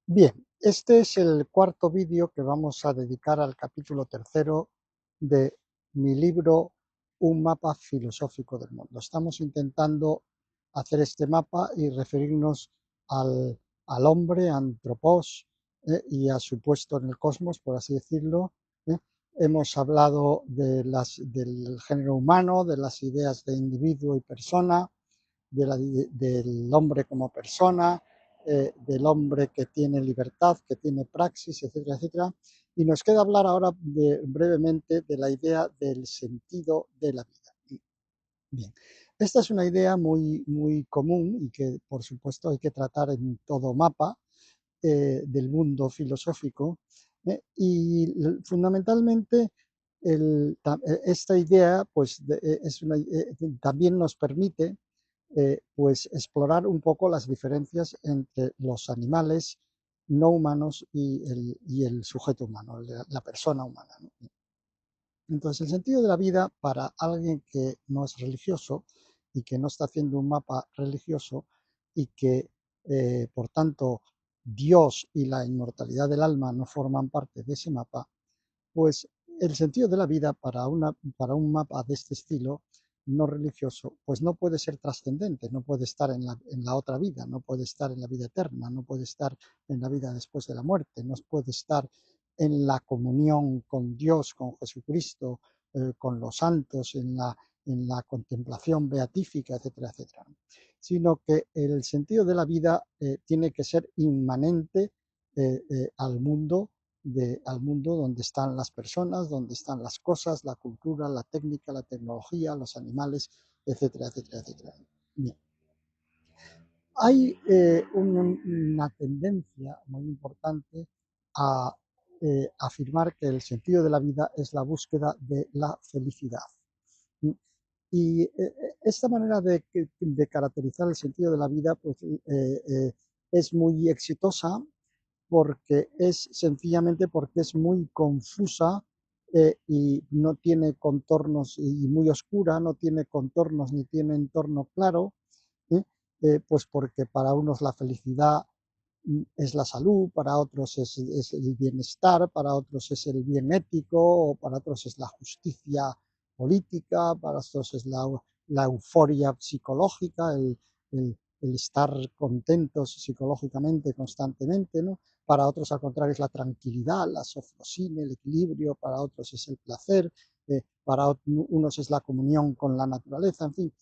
Bien, este es el cuarto vídeo que vamos a dedicar al capítulo tercero de mi libro Un mapa filosófico del mundo. Estamos intentando hacer este mapa y referirnos al hombre, antropos, y a su puesto en el cosmos, por así decirlo. ¿eh? Hemos hablado del género humano, de las ideas de individuo y persona, del hombre como persona, del hombre que tiene libertad, que tiene praxis, etcétera, etcétera. Y nos queda hablar ahora brevemente de la idea del sentido de la vida. Bien, esta es una idea muy común y que, por supuesto, hay que tratar en todo mapa del mundo filosófico. Y fundamentalmente esta idea pues, también nos permite pues explorar un poco las diferencias entre los animales no humanos y el sujeto humano, la persona humana, ¿no? Entonces, el sentido de la vida para alguien que no es religioso y que no está haciendo un mapa religioso y que, por tanto, Dios y la inmortalidad del alma no forman parte de ese mapa, pues el sentido de la vida para un mapa de este estilo no religioso, pues no puede ser trascendente, no puede estar en la otra vida, no puede estar en la vida eterna, no puede estar en la vida después de la muerte, no puede estar en la comunión con Dios, con Jesucristo, con los santos, en la contemplación beatífica, etcétera, etcétera. Sino que el sentido de la vida tiene que ser inmanente al mundo donde están las personas, donde están las cosas, la cultura, la técnica, la tecnología, los animales, etcétera, etcétera, etcétera. Bien. Hay una tendencia muy importante a afirmar que el sentido de la vida es la búsqueda de la felicidad. Y esta manera de caracterizar el sentido de la vida pues, es muy exitosa porque es sencillamente porque es muy confusa y no tiene contornos y muy oscura, no tiene contornos ni tiene entorno claro, ¿eh? Pues porque para unos la felicidad es la salud, para otros es el bienestar, para otros es el bien ético, o para otros es la justicia política, para otros es la euforia psicológica, el estar contentos psicológicamente constantemente, ¿no? Para otros, al contrario, es la tranquilidad, la sofrosine, el equilibrio, para otros es el placer, para unos es la comunión con la naturaleza, en fin.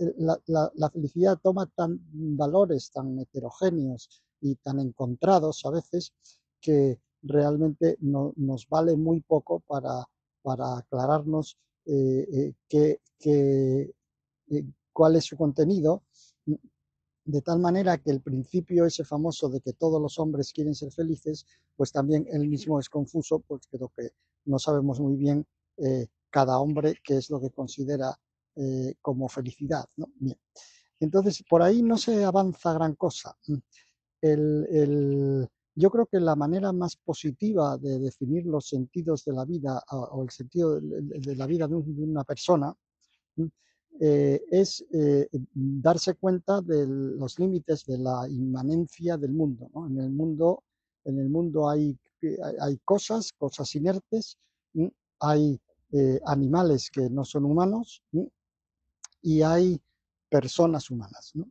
La felicidad toma valores tan heterogéneos y tan encontrados a veces que realmente nos vale muy poco para aclararnos cuál es su contenido, de tal manera que el principio ese famoso de que todos los hombres quieren ser felices, pues también él mismo es confuso, pues creo que no sabemos muy bien cada hombre qué es lo que considera como felicidad, ¿no? Bien. Entonces, por ahí no se avanza gran cosa. El, el, yo creo que la manera más positiva de definir los sentidos de la vida o el sentido de la vida de una persona es darse cuenta de los límites de la inmanencia del mundo, ¿no? En el mundo hay cosas inertes, hay animales que no son humanos y hay personas humanas, ¿no?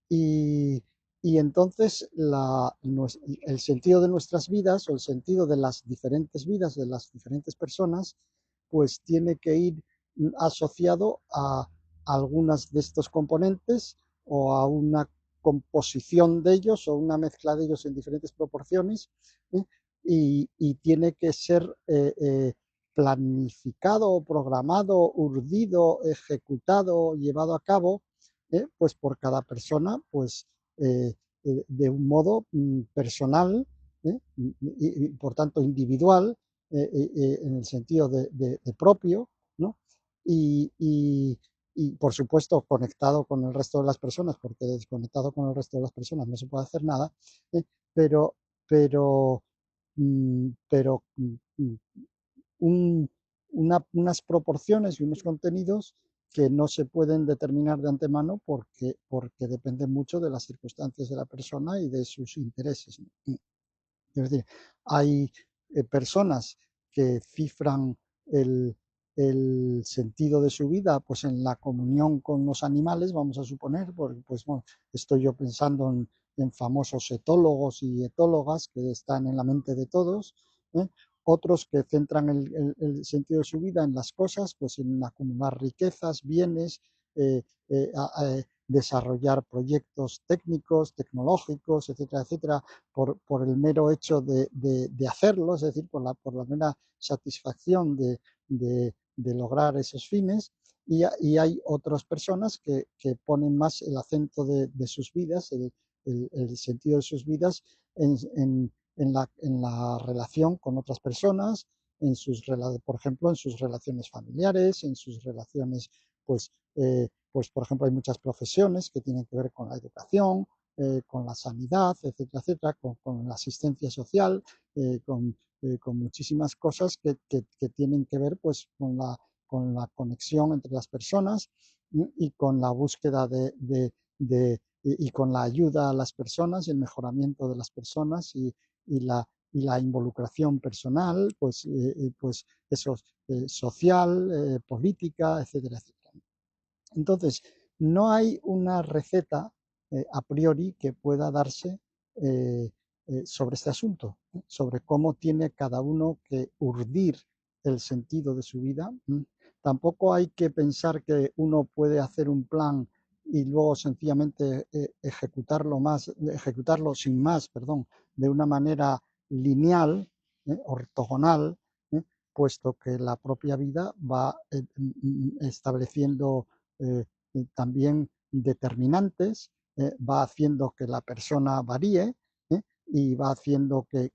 Y, y entonces el sentido de nuestras vidas o el sentido de las diferentes vidas de las diferentes personas, pues tiene que ir asociado a algunas de estos componentes o a una composición de ellos o una mezcla de ellos en diferentes proporciones, ¿eh? Y tiene que ser planificado, programado, urdido, ejecutado, llevado a cabo pues por cada persona, pues de un modo personal y, por tanto individual, en el sentido de propio, ¿no? Y, y, y, por supuesto conectado con el resto de las personas, porque desconectado con el resto de las personas no se puede hacer nada, ¿eh? pero, pero, pero un, unas proporciones y unos contenidos que no se pueden determinar de antemano porque dependen mucho de las circunstancias de la persona y de sus intereses, ¿no? Es decir, hay personas que cifran el, el sentido de su vida pues en la comunión con los animales, vamos a suponer, porque pues, bueno, estoy yo pensando en famosos etólogos y etólogas que están en la mente de todos, ¿eh? Otros que centran el sentido de su vida en las cosas, pues en acumular riquezas, bienes, eh, desarrollar proyectos técnicos, tecnológicos, etcétera, etcétera, por el mero hecho de hacerlo, es decir, por la mera satisfacción de lograr esos fines. Y hay otras personas que ponen más el acento de sus vidas, el sentido de sus vidas en la relación con otras personas, por ejemplo, en sus relaciones familiares, en sus relaciones, pues por ejemplo, hay muchas profesiones que tienen que ver con la educación, con la sanidad, etcétera, etcétera, con la asistencia social, con muchísimas cosas que tienen que ver pues, con la conexión entre las personas y con la búsqueda y con la ayuda a las personas y el mejoramiento de las personas y la involucración personal, pues eso, social, política, etcétera, etcétera. Entonces, no hay una receta a priori que pueda darse eh, sobre este asunto, sobre cómo tiene cada uno que urdir el sentido de su vida. Tampoco hay que pensar que uno puede hacer un plan y luego sencillamente ejecutarlo sin más, perdón, de una manera lineal, ortogonal, puesto que la propia vida va estableciendo eh, también determinantes, va haciendo que la persona varíe y va haciendo que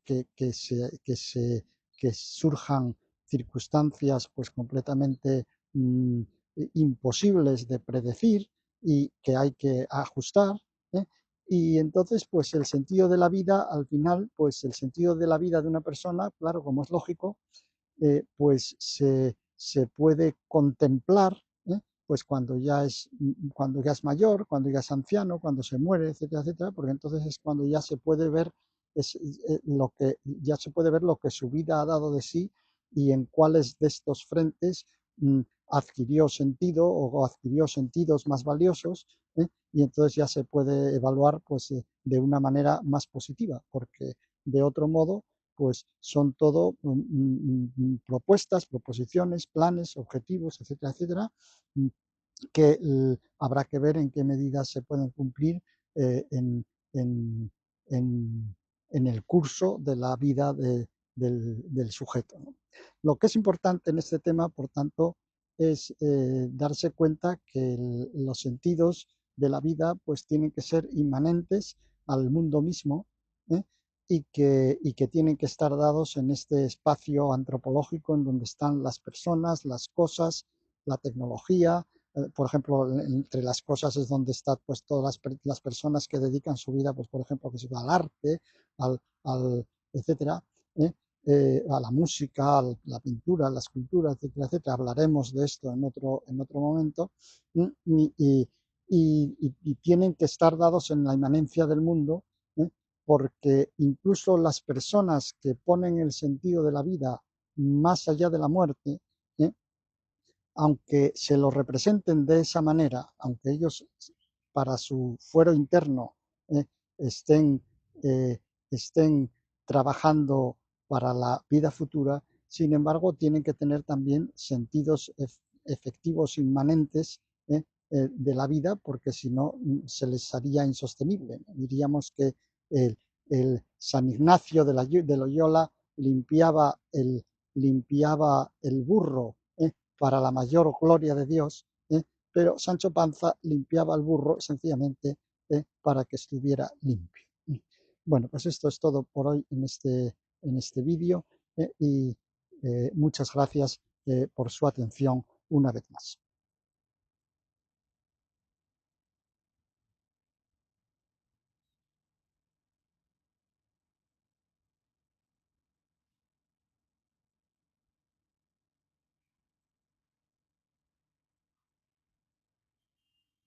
surjan circunstancias pues completamente imposibles de predecir y que hay que ajustar. ¿eh? Y entonces, pues el sentido de la vida, al final, pues el sentido de la vida de una persona, claro, como es lógico, pues se puede contemplar, pues cuando ya es mayor, cuando ya es anciano, cuando se muere, etcétera, etcétera, porque entonces es cuando ya se puede ver ya se puede ver lo que su vida ha dado de sí y en cuáles de estos frentes adquirió sentido o adquirió sentidos más valiosos, y entonces ya se puede evaluar pues de una manera más positiva, porque de otro modo pues son todo propuestas, proposiciones, planes, objetivos, etcétera, etcétera, que habrá que ver en qué medida se pueden cumplir en, en, en, en, el curso de la vida del sujeto, ¿no? Lo que es importante en este tema, por tanto, es darse cuenta que los sentidos de la vida pues tienen que ser inmanentes al mundo mismo, ¿eh? Y que tienen que estar dados en este espacio antropológico en donde están las personas, las cosas, la tecnología. Por ejemplo, entre las cosas es donde están pues todas las personas que dedican su vida, pues por ejemplo, que se va al arte, etcétera, a la música, a la pintura, a la escultura, etcétera, etcétera. Hablaremos de esto en otro momento. Y tienen que estar dados en la inmanencia del mundo, porque incluso las personas que ponen el sentido de la vida más allá de la muerte, ¿eh? Aunque se lo representen de esa manera, aunque ellos para su fuero interno eh, estén, eh, estén trabajando para la vida futura, sin embargo tienen que tener también sentidos efectivos inmanentes de la vida, porque si no se les haría insostenible. Diríamos que el San Ignacio de Loyola limpiaba el burro para la mayor gloria de Dios, pero Sancho Panza limpiaba el burro sencillamente para que estuviera limpio. Bueno, pues esto es todo por hoy en este vídeo y muchas gracias por su atención una vez más.